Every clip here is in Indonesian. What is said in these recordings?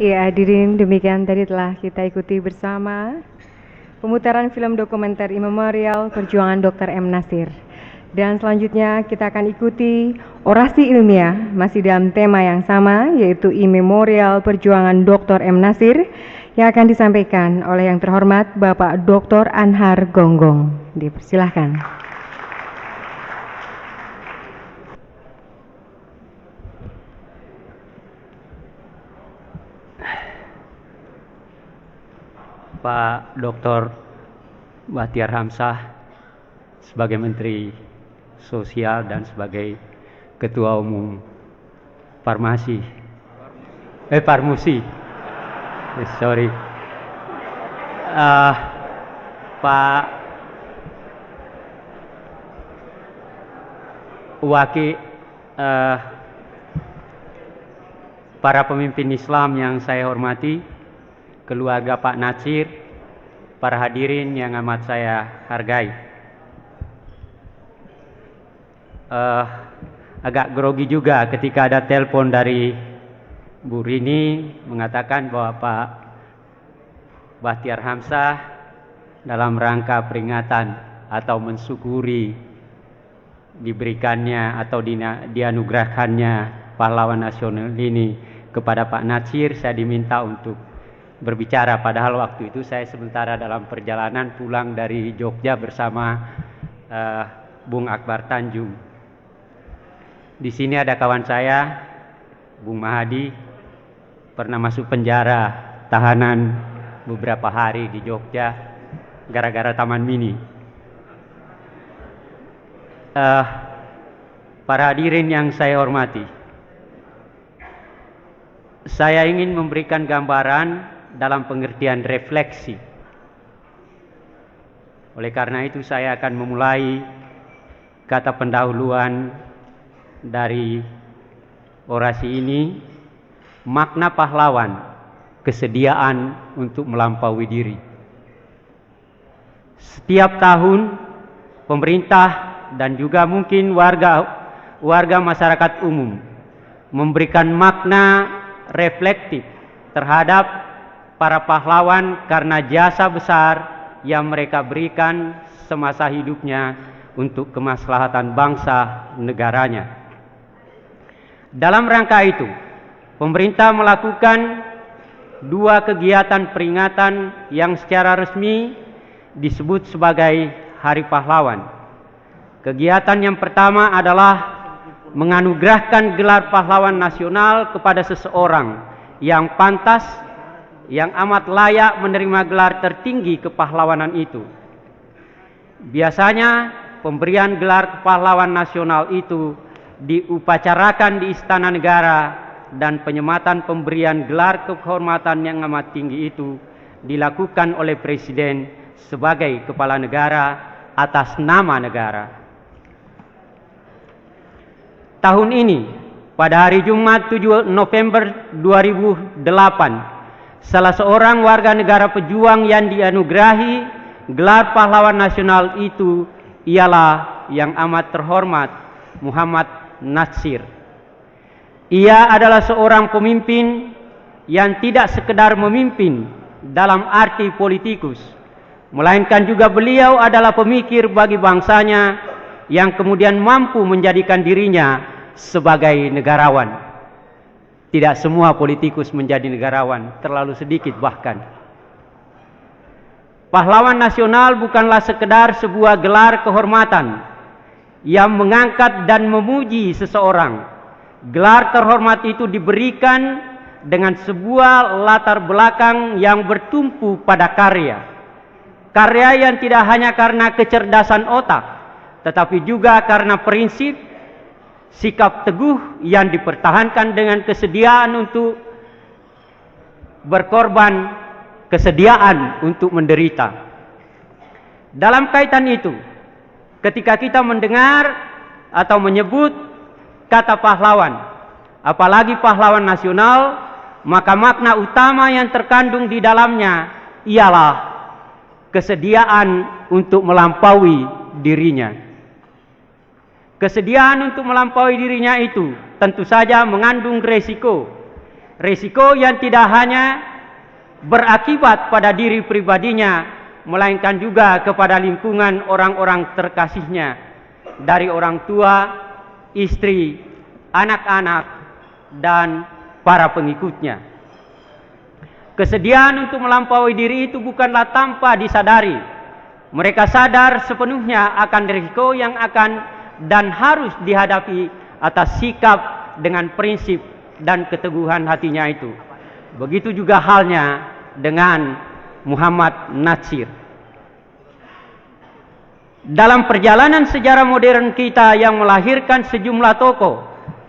Ya, hadirin, demikian tadi telah kita ikuti bersama pemutaran film dokumenter Immemorial Perjuangan Dr. M. Natsir. Dan selanjutnya kita akan ikuti orasi ilmiah masih dalam tema yang sama, yaitu Immemorial Perjuangan Dr. M. Natsir, yang akan disampaikan oleh yang terhormat Bapak Dr. Anhar Gonggong. Dipersilahkan. Pak Dr. Bahtiar Hamzah sebagai Menteri Sosial dan sebagai Ketua Umum Farmusi. Pak Wakil, para pemimpin Islam yang saya hormati, keluarga Pak Natsir, para hadirin yang amat saya hargai. Agak grogi juga ketika ada telepon dari Bu Rini mengatakan bahwa Pak Bahtiar Hamzah dalam rangka peringatan atau mensyukuri diberikannya atau dianugerahkannya pahlawan nasional ini kepada Pak Natsir, saya diminta untuk berbicara. Padahal waktu itu saya sementara dalam perjalanan pulang dari Jogja bersama Bung Akbar Tanjung. Di sini ada kawan saya, Bung Mahadi, pernah masuk penjara tahanan beberapa hari di Jogja gara-gara Taman Mini. Para hadirin yang saya hormati, saya ingin memberikan gambaran dalam pengertian refleksi. Oleh karena itu saya akan memulai kata pendahuluan dari orasi ini, makna pahlawan, kesediaan untuk melampaui diri. Setiap tahun pemerintah dan juga mungkin warga masyarakat umum memberikan makna reflektif terhadap para pahlawan karena jasa besar yang mereka berikan semasa hidupnya untuk kemaslahatan bangsa negaranya. Dalam rangka itu, pemerintah melakukan dua kegiatan peringatan yang secara resmi disebut sebagai Hari Pahlawan. Kegiatan yang pertama adalah menganugerahkan gelar pahlawan nasional kepada seseorang yang pantas, yang amat layak menerima gelar tertinggi kepahlawanan itu. Biasanya pemberian gelar pahlawan nasional itu diupacarakan di Istana Negara, dan penyematan pemberian gelar kehormatan yang amat tinggi itu dilakukan oleh Presiden sebagai kepala negara atas nama negara. Tahun ini, pada hari Jumat 7 November 2008, salah seorang warga negara pejuang yang dianugerahi gelar pahlawan nasional itu ialah yang amat terhormat Muhammad Natsir. Ia adalah seorang pemimpin yang tidak sekedar memimpin dalam arti politikus, melainkan juga beliau adalah pemikir bagi bangsanya yang kemudian mampu menjadikan dirinya sebagai negarawan. Tidak semua politikus menjadi negarawan, terlalu sedikit bahkan. Pahlawan nasional bukanlah sekedar sebuah gelar kehormatan yang mengangkat dan memuji seseorang. Gelar terhormat itu diberikan dengan sebuah latar belakang yang bertumpu pada karya. Karya yang tidak hanya karena kecerdasan otak, tetapi juga karena prinsip, sikap teguh yang dipertahankan dengan kesediaan untuk berkorban, kesediaan untuk menderita. Dalam kaitan itu, ketika kita mendengar atau menyebut kata pahlawan, apalagi pahlawan nasional, maka makna utama yang terkandung di dalamnya ialah kesediaan untuk melampaui dirinya. Kesediaan untuk melampaui dirinya itu tentu saja mengandung resiko. Risiko yang tidak hanya berakibat pada diri pribadinya, melainkan juga kepada lingkungan orang-orang terkasihnya, dari orang tua, istri, anak-anak, dan para pengikutnya. Kesediaan untuk melampaui diri itu bukanlah tanpa disadari. Mereka sadar sepenuhnya akan risiko yang akan dan harus dihadapi atas sikap dengan prinsip dan keteguhan hatinya itu. Begitu juga halnya dengan Muhammad Natsir. Dalam perjalanan sejarah modern kita yang melahirkan sejumlah tokoh,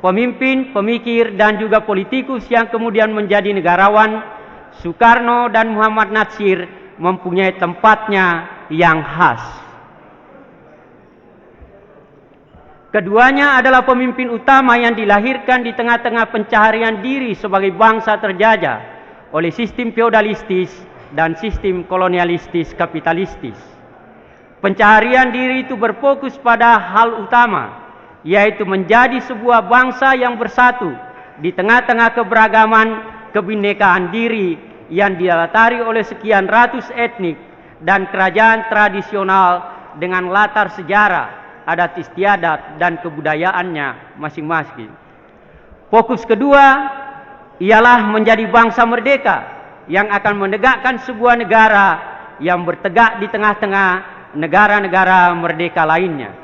pemimpin, pemikir, dan juga politikus yang kemudian menjadi negarawan, Soekarno dan Muhammad Natsir mempunyai tempatnya yang khas. Keduanya adalah pemimpin utama yang dilahirkan di tengah-tengah pencaharian diri sebagai bangsa terjajah oleh sistem feodalistis dan sistem kolonialistis kapitalistis. Pencaharian diri itu berfokus pada hal utama, yaitu menjadi sebuah bangsa yang bersatu di tengah-tengah keberagaman kebinekaan diri yang dilatari oleh sekian ratus etnik dan kerajaan tradisional dengan latar sejarah, adat istiadat, dan kebudayaannya masing-masing. Fokus kedua ialah menjadi bangsa merdeka yang akan menegakkan sebuah negara yang bertegak di tengah-tengah negara-negara merdeka lainnya.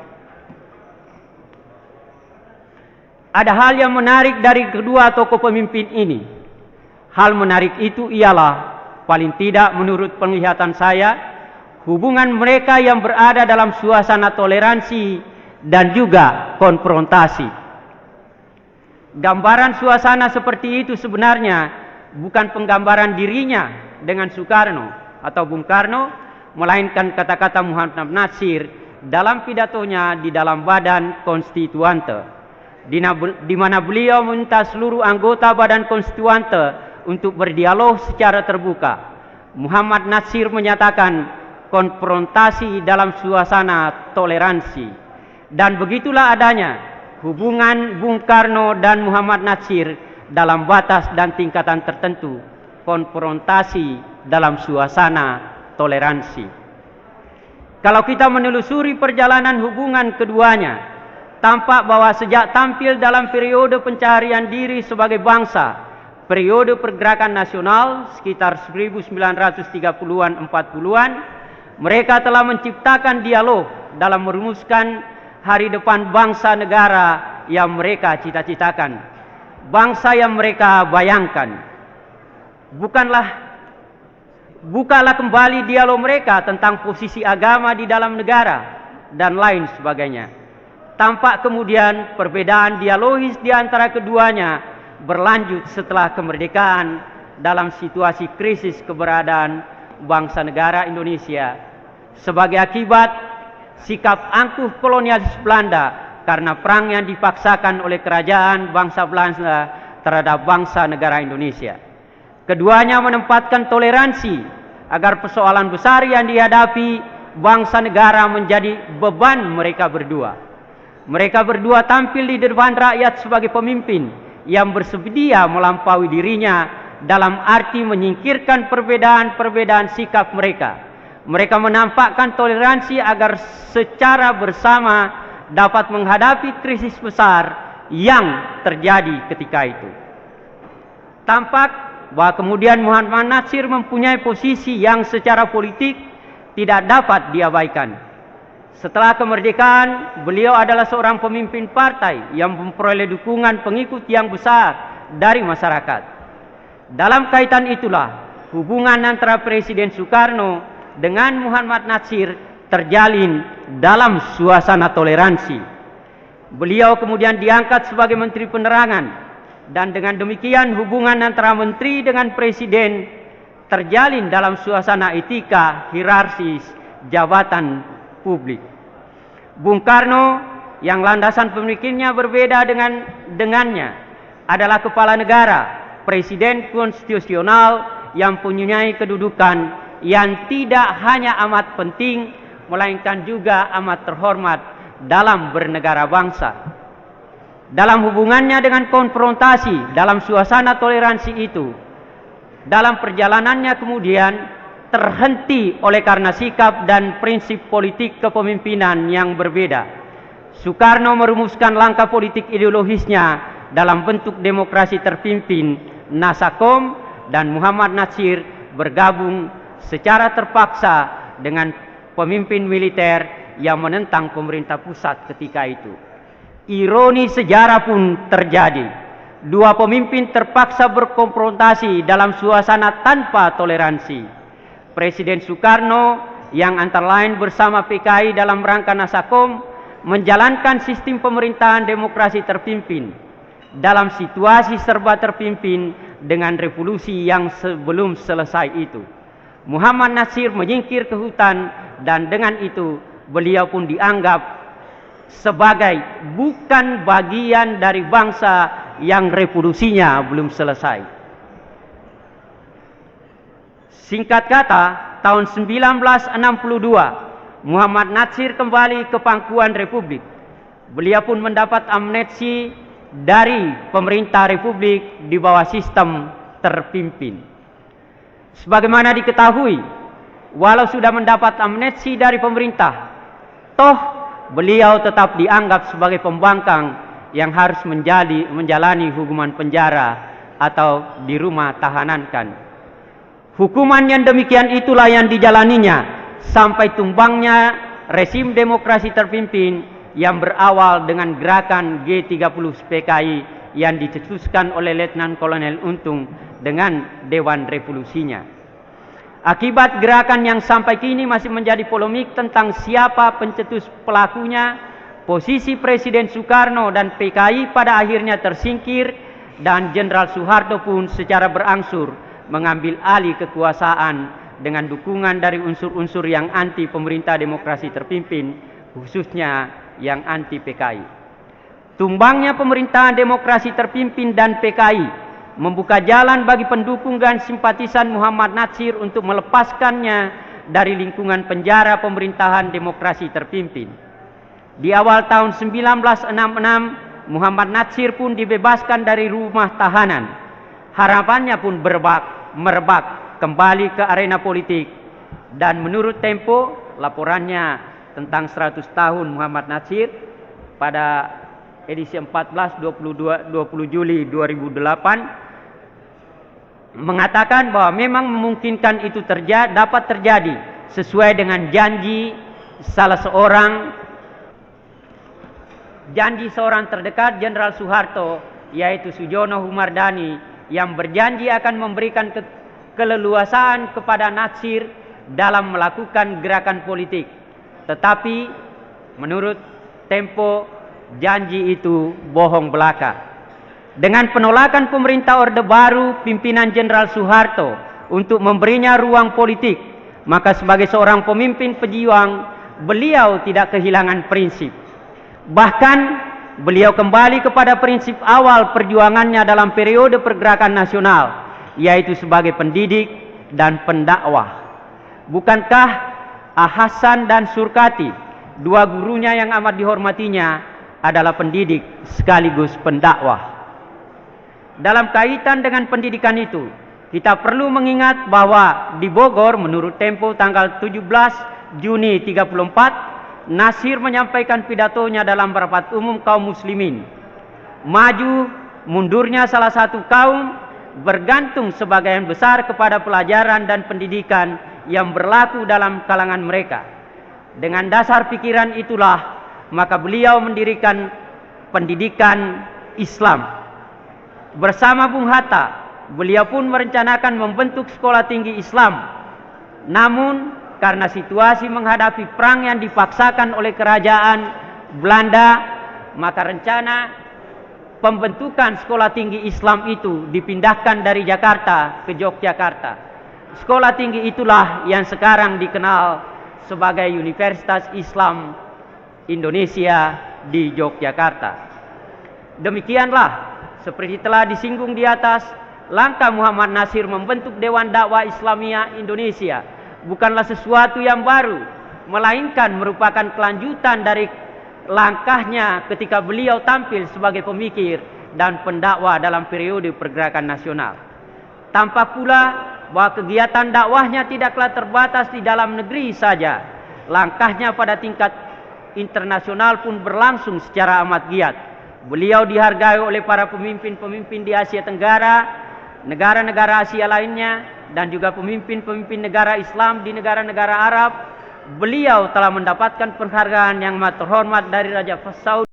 Ada hal yang menarik dari kedua tokoh pemimpin ini. Hal menarik itu ialah, paling tidak menurut penglihatan saya, hubungan mereka yang berada dalam suasana toleransi dan juga konfrontasi. Gambaran suasana seperti itu sebenarnya bukan penggambaran dirinya dengan Soekarno atau Bung Karno, melainkan kata-kata Muhammad Natsir dalam pidatonya di dalam Badan Konstituante, di mana beliau meminta seluruh anggota Badan Konstituante untuk berdialog secara terbuka. Muhammad Natsir menyatakan konfrontasi dalam suasana toleransi. Dan begitulah adanya hubungan Bung Karno dan Muhammad Natsir dalam batas dan tingkatan tertentu. Konfrontasi dalam suasana toleransi. Kalau kita menelusuri perjalanan hubungan keduanya, tampak bahwa sejak tampil dalam periode pencaharian diri sebagai bangsa, periode pergerakan nasional sekitar 1930-an 40-an, mereka telah menciptakan dialog dalam merumuskan hari depan bangsa negara yang mereka cita-citakan, bangsa yang mereka bayangkan. Bukalah kembali dialog mereka tentang posisi agama di dalam negara dan lain sebagainya. Tampak kemudian perbedaan dialogis di antara keduanya berlanjut setelah kemerdekaan dalam situasi krisis keberadaan bangsa negara Indonesia sebagai akibat sikap angkuh kolonialis Belanda karena perang yang dipaksakan oleh kerajaan bangsa Belanda terhadap bangsa negara Indonesia. Keduanya menempatkan toleransi agar persoalan besar yang dihadapi bangsa negara menjadi beban mereka berdua. Mereka berdua tampil di depan rakyat sebagai pemimpin yang bersedia melampaui dirinya dalam arti menyingkirkan perbedaan-perbedaan sikap mereka. Mereka menampakkan toleransi agar secara bersama dapat menghadapi krisis besar yang terjadi ketika itu. Tampak bahwa kemudian Muhammad Natsir mempunyai posisi yang secara politik tidak dapat diabaikan. Setelah kemerdekaan, beliau adalah seorang pemimpin partai yang memperoleh dukungan pengikut yang besar dari masyarakat. Dalam kaitan itulah, hubungan antara Presiden Soekarno dengan Muhammad Natsir terjalin dalam suasana toleransi. Beliau kemudian diangkat sebagai Menteri Penerangan, dan dengan demikian hubungan antara Menteri dengan Presiden terjalin dalam suasana etika hierarkis jabatan publik. Bung Karno yang landasan pemikirannya berbeda dengannya adalah kepala negara, presiden konstitusional yang mempunyai kedudukan yang tidak hanya amat penting, melainkan juga amat terhormat dalam bernegara bangsa. Dalam hubungannya dengan konfrontasi dalam suasana toleransi itu, dalam perjalanannya kemudian terhenti oleh karena sikap dan prinsip politik kepemimpinan yang berbeda. Soekarno merumuskan langkah politik ideologisnya dalam bentuk demokrasi terpimpin Nasakom, dan Muhammad Natsir bergabung secara terpaksa dengan pemimpin militer yang menentang pemerintah pusat ketika itu. Ironi sejarah pun terjadi. Dua pemimpin terpaksa berkonfrontasi dalam suasana tanpa toleransi. Presiden Soekarno yang antara lain bersama PKI dalam rangka Nasakom menjalankan sistem pemerintahan demokrasi terpimpin dalam situasi serba terpimpin dengan revolusi yang sebelum selesai itu. Muhammad Natsir menyingkir ke hutan, dan dengan itu beliau pun dianggap sebagai bukan bagian dari bangsa yang revolusinya belum selesai. Singkat kata, tahun 1962 Muhammad Natsir kembali ke pangkuan Republik. Beliau pun mendapat amnesti dari pemerintah Republik di bawah sistem terpimpin. Sebagaimana diketahui, walau sudah mendapat amnesti dari pemerintah, toh beliau tetap dianggap sebagai pembangkang yang harus menjalani hukuman penjara atau di rumah tahanankan. Hukuman yang demikian itulah yang dijalaninya sampai tumbangnya rezim demokrasi terpimpin yang berawal dengan gerakan G30 PKI yang dicetuskan oleh Letnan Kolonel Untung dengan Dewan Revolusinya. Akibat gerakan yang sampai kini masih menjadi polemik tentang siapa pencetus pelakunya, posisi Presiden Soekarno dan PKI pada akhirnya tersingkir, dan Jenderal Soeharto pun secara berangsur mengambil alih kekuasaan dengan dukungan dari unsur-unsur yang anti pemerintah demokrasi terpimpin, khususnya yang anti PKI. Tumbangnya pemerintahan demokrasi terpimpin dan PKI membuka jalan bagi pendukung dan simpatisan Muhammad Natsir untuk melepaskannya dari lingkungan penjara pemerintahan demokrasi terpimpin. Di awal tahun 1966, Muhammad Natsir pun dibebaskan dari rumah tahanan. Harapannya pun merebak kembali ke arena politik, dan menurut Tempo, laporannya tentang 100 tahun Muhammad Natsir pada edisi 14 20 Juli 2008 mengatakan bahwa memang memungkinkan itu dapat terjadi sesuai dengan janji seorang terdekat Jenderal Soeharto, yaitu Sujono Humardani, yang berjanji akan memberikan keleluasaan kepada Natsir dalam melakukan gerakan politik. Tetapi menurut Tempo, janji itu bohong belaka. Dengan penolakan pemerintah Orde Baru pimpinan Jenderal Soeharto untuk memberinya ruang politik, maka sebagai seorang pemimpin pejuang, beliau tidak kehilangan prinsip. Bahkan beliau kembali kepada prinsip awal perjuangannya dalam periode pergerakan nasional, yaitu sebagai pendidik dan pendakwah. Bukankah Hasan dan Surkati, dua gurunya yang amat dihormatinya, adalah pendidik sekaligus pendakwah? Dalam kaitan dengan pendidikan itu, kita perlu mengingat bahwa di Bogor menurut Tempo tanggal 17 Juni 34, Natsir menyampaikan pidatonya dalam rapat umum kaum muslimin. Maju mundurnya salah satu kaum bergantung sebagian besar kepada pelajaran dan pendidikan yang berlaku dalam kalangan mereka. Dengan dasar pikiran itulah maka beliau mendirikan pendidikan Islam. Bersama Bung Hatta, beliau pun merencanakan membentuk sekolah tinggi Islam. Namun karena situasi menghadapi perang yang dipaksakan oleh kerajaan Belanda, maka rencana pembentukan sekolah tinggi Islam itu dipindahkan dari Jakarta ke Yogyakarta. Sekolah tinggi itulah yang sekarang dikenal sebagai Universitas Islam Indonesia di Yogyakarta. Demikianlah, seperti telah disinggung di atas, langkah Muhammad Natsir membentuk Dewan Dakwah Islamiyah Indonesia bukanlah sesuatu yang baru, melainkan merupakan kelanjutan dari langkahnya ketika beliau tampil sebagai pemikir dan pendakwah dalam periode pergerakan nasional. Tampak pula bahwa kegiatan dakwahnya tidaklah terbatas di dalam negeri saja. Langkahnya pada tingkat internasional pun berlangsung secara amat giat. Beliau dihargai oleh para pemimpin-pemimpin di Asia Tenggara, negara-negara Asia lainnya, dan juga pemimpin-pemimpin negara Islam di negara-negara Arab. Beliau telah mendapatkan penghargaan yang amat terhormat dari Raja Saudi